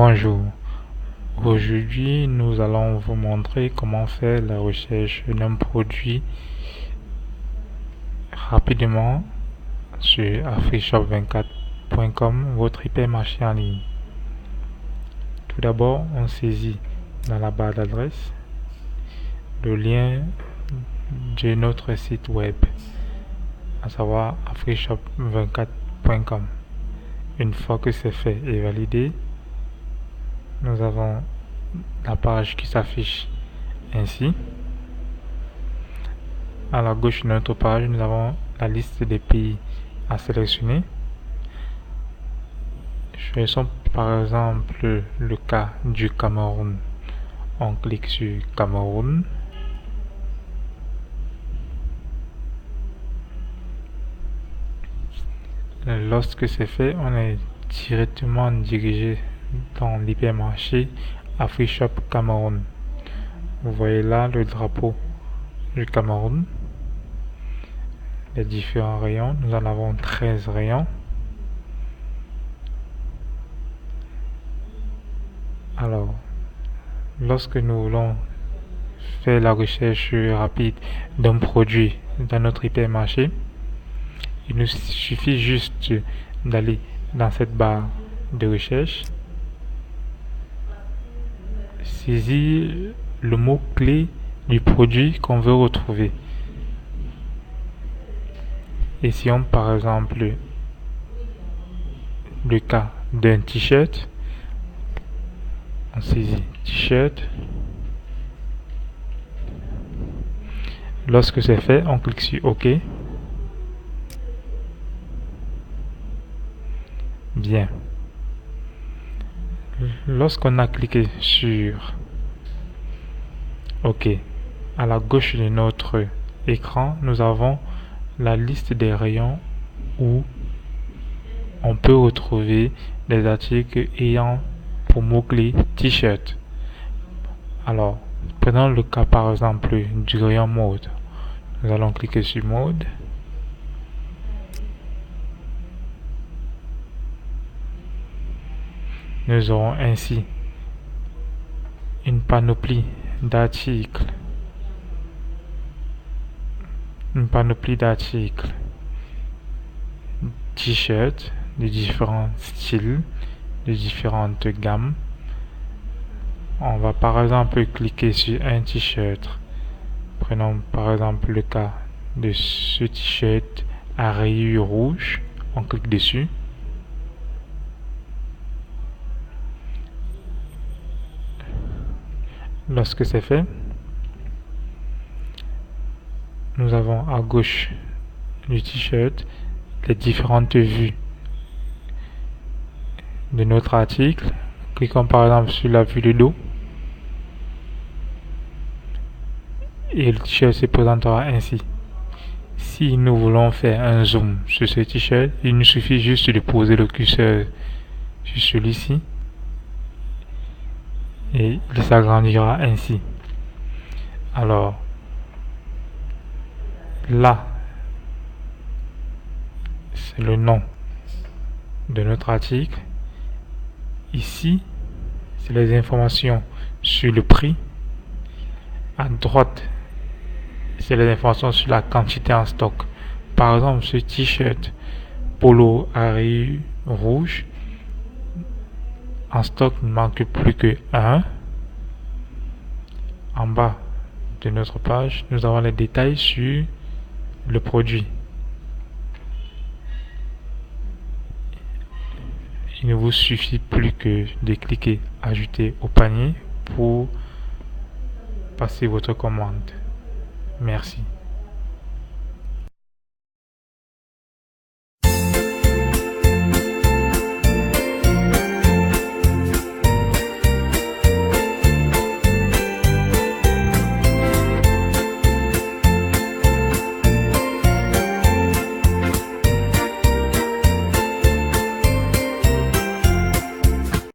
Bonjour, aujourd'hui nous allons vous montrer comment faire la recherche d'un produit rapidement sur afrishop24.com, votre hypermarché en ligne. Tout d'abord, on saisit dans la barre d'adresse le lien de notre site web, à savoir afrishop24.com. Une fois que c'est fait et validé, nous avons la page qui s'affiche ainsi. À la gauche de notre page, nous avons la liste des pays à sélectionner. Choisissons par exemple le cas du Cameroun. On clique sur Cameroun. Lorsque c'est fait, on est directement dirigé dans l'hypermarché AfriShop Cameroun. Vous voyez là le drapeau du Cameroun, les différents rayons. Nous en avons 13 rayons. Alors, lorsque nous voulons faire la recherche rapide d'un produit dans notre hypermarché, il nous suffit juste d'aller dans cette barre de recherche, saisir le mot-clé du produit qu'on veut retrouver. Essayons par exemple le cas d'un t-shirt. On saisit t-shirt. Lorsque c'est fait, on clique sur OK. Bien. Lorsqu'on a cliqué sur OK, à la gauche de notre écran, nous avons la liste des rayons où on peut retrouver les articles ayant pour mot-clé t-shirt. Alors, prenons le cas par exemple du rayon mode. Nous allons cliquer sur mode. Nous aurons ainsi une panoplie d'articles. T-shirts de différents styles, de différentes gammes. On va par exemple cliquer sur un t-shirt. Prenons par exemple le cas de ce t-shirt à rayures rouges. On clique dessus. Lorsque c'est fait, nous avons à gauche du t-shirt les différentes vues de notre article. Cliquons par exemple sur la vue de dos et le t-shirt se présentera ainsi. Si nous voulons faire un zoom sur ce t-shirt, il nous suffit juste de poser le curseur sur celui-ci et il s'agrandira ainsi. Alors là, c'est le nom de notre article. Ici, c'est les informations sur le prix. À droite, c'est les informations sur la quantité en stock. Par exemple, ce t-shirt polo à rayures rouges, en stock, il ne manque plus que 1. En bas de notre page, nous avons les détails sur le produit. Il ne vous suffit plus que de cliquer ajouter au panier pour passer votre commande. Merci.